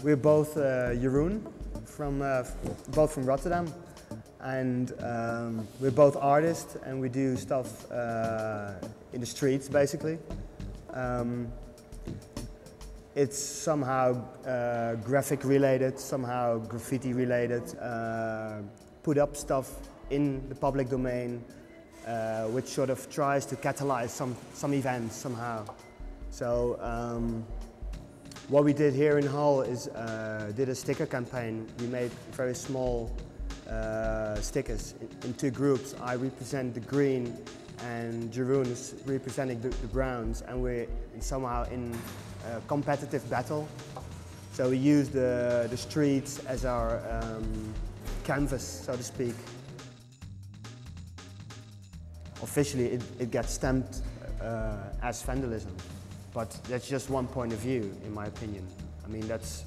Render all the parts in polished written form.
We're both Jeroen, both from Rotterdam, and we're both artists, and we do stuff in the streets, basically. It's somehow graphic related, somehow graffiti related, put up stuff in the public domain, which sort of tries to catalyze some events somehow. So what we did here in Hull is did a sticker campaign. We made very small stickers in two groups. I represent the green and Jeroen is representing the browns, and we're somehow in a competitive battle. So we use the streets as our canvas, so to speak. Officially it gets stamped as vandalism, but that's just one point of view, in my opinion. I mean, it's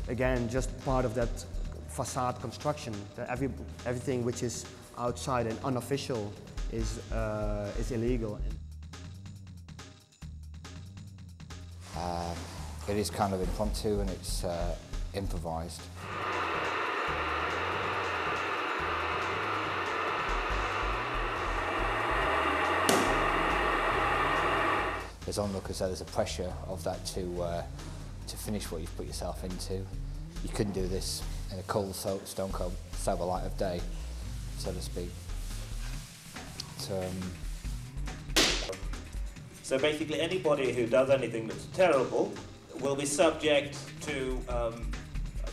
again just part of that facade construction, that everything which is outside and unofficial is illegal. It is kind of impromptu and it's improvised. There's onlookers, so there's a pressure of that to finish what you've put yourself into. You couldn't do this in a cold, stone cold, sober light of day, so to speak. So basically anybody who does anything that's terrible will be subject to a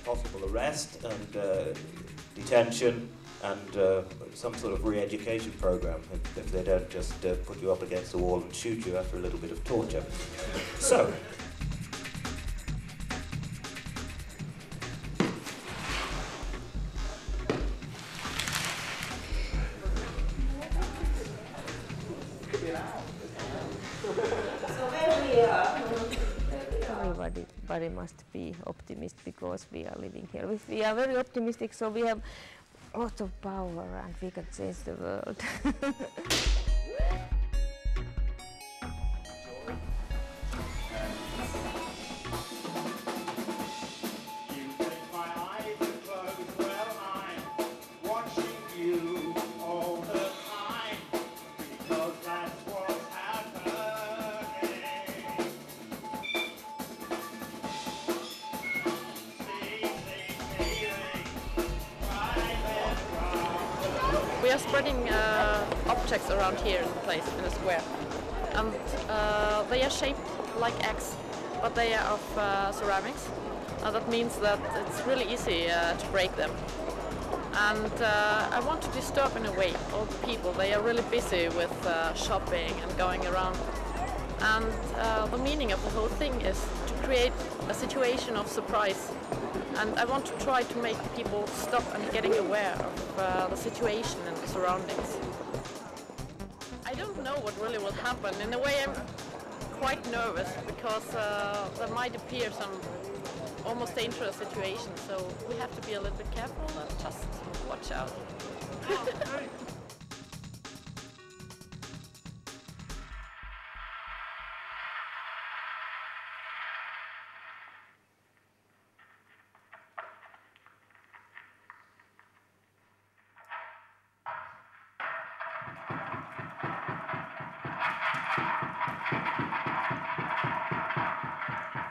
possible arrest and detention and some sort of re-education program if they don't just put you up against the wall and shoot you after a little bit of torture. So. Everybody must be optimistic because we are living here. If we are very optimistic, so we have a lot of power and we can change the world. We are spreading objects around here in the place, in the square. And they are shaped like eggs, but they are of ceramics. That means that it's really easy to break them. And I want to disturb in a way all the people. They are really busy with shopping and going around. And the meaning of the whole thing is to create a situation of surprise. And I want to try to make people stop and getting aware of the situation and the surroundings. I don't know what really will happen. In a way, I'm quite nervous because there might appear some almost dangerous situations. So we have to be a little bit careful and just watch out.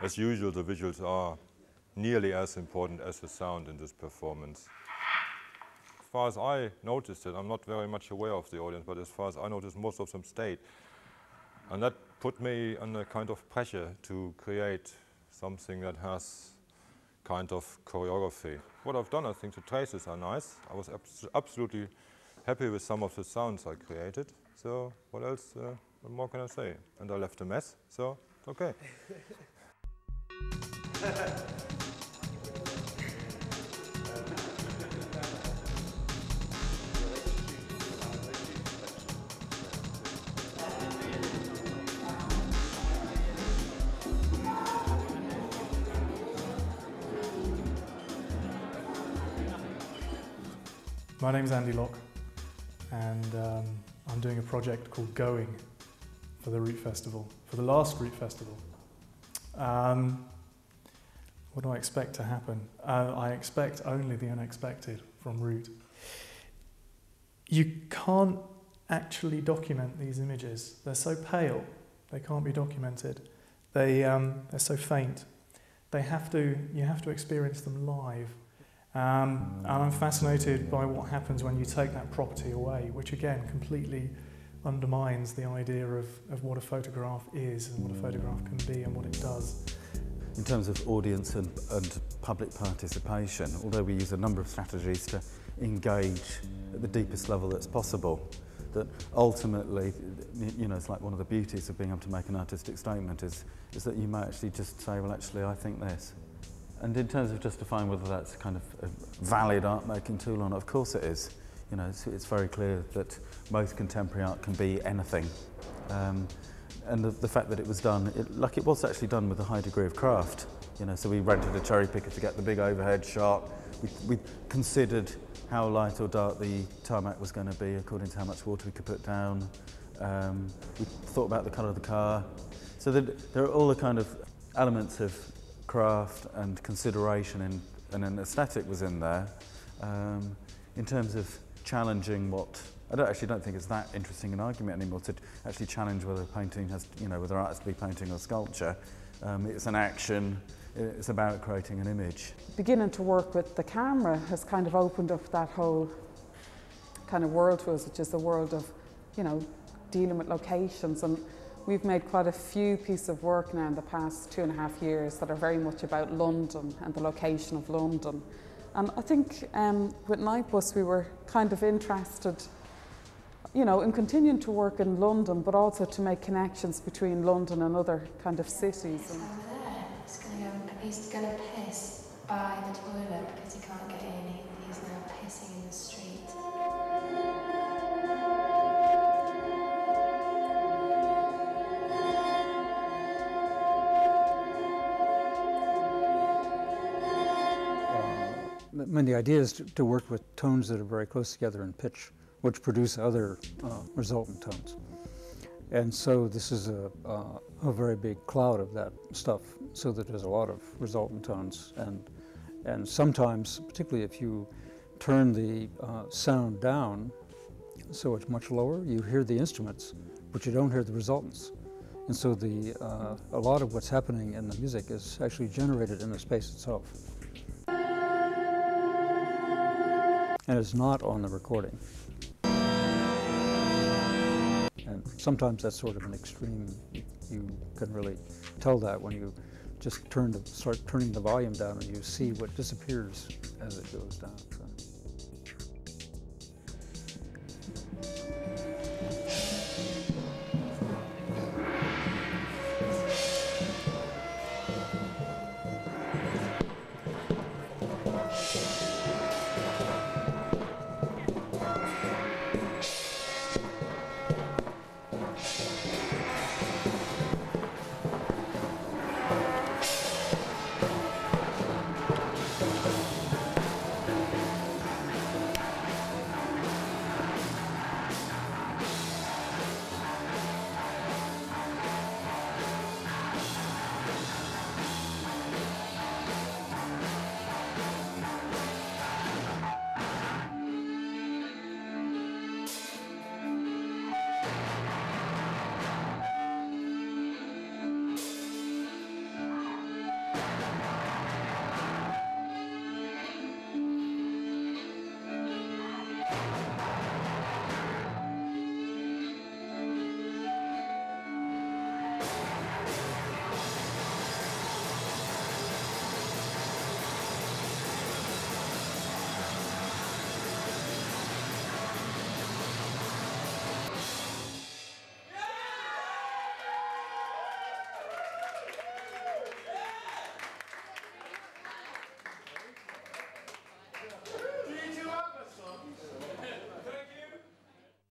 As usual, the visuals are nearly as important as the sound in this performance. As far as I noticed it, I'm not very much aware of the audience, but as far as I noticed, most of them stayed. And that put me under kind of pressure to create something that has kind of choreography. What I've done, I think the traces are nice. I was absolutely happy with some of the sounds I created. So what else, what more can I say? And I left a mess, so it's okay. My name's Andy Locke, and I'm doing a project called Going for the Root Festival, for the last Root Festival. What do I expect to happen? I expect only the unexpected from Root. You can't actually document these images. They're so pale, they can't be documented. They're so faint. You have to experience them live. And I'm fascinated by what happens when you take that property away, which again completely undermines the idea of what a photograph is and what a photograph can be and what it does. In terms of audience and public participation, although we use a number of strategies to engage at the deepest level that's possible, that ultimately, you know, it's like one of the beauties of being able to make an artistic statement is that you might actually just say, well, actually, I think this. And in terms of justifying whether that's kind of a valid art-making tool or not, of course it is. You know, it's very clear that most contemporary art can be anything. And the fact that it was done, it was actually done with a high degree of craft. You know, so we rented a cherry picker to get the big overhead shot. We considered how light or dark the tarmac was going to be according to how much water we could put down. We thought about the colour of the car. So there are all the kind of elements of craft and consideration and an aesthetic was in there. In terms of challenging what, I don't think it's that interesting an argument anymore to actually challenge whether painting has, you know, whether art has to be painting or sculpture. It's an action, it's about creating an image. Beginning to work with the camera has kind of opened up that whole kind of world to us, which is the world of, you know, dealing with locations. And we've made quite a few pieces of work now in the past 2.5 years that are very much about London and the location of London. And I think with Nightbus we were kind of interested, you know, in continuing to work in London, but also to make connections between London and other kind of cities. Over there, he's going to piss by the toilet because he can't get in. He's now pissing in the street. I mean, the idea is to work with tones that are very close together in pitch, which produce other resultant tones. And so this is a very big cloud of that stuff, so that there's a lot of resultant tones. And sometimes, particularly if you turn the sound down so it's much lower, you hear the instruments, but you don't hear the resultants. And so a lot of what's happening in the music is actually generated in the space itself. And it's not on the recording. And sometimes that's sort of an extreme. You can really tell that when you just start turning the volume down and you see what disappears as it goes down. So.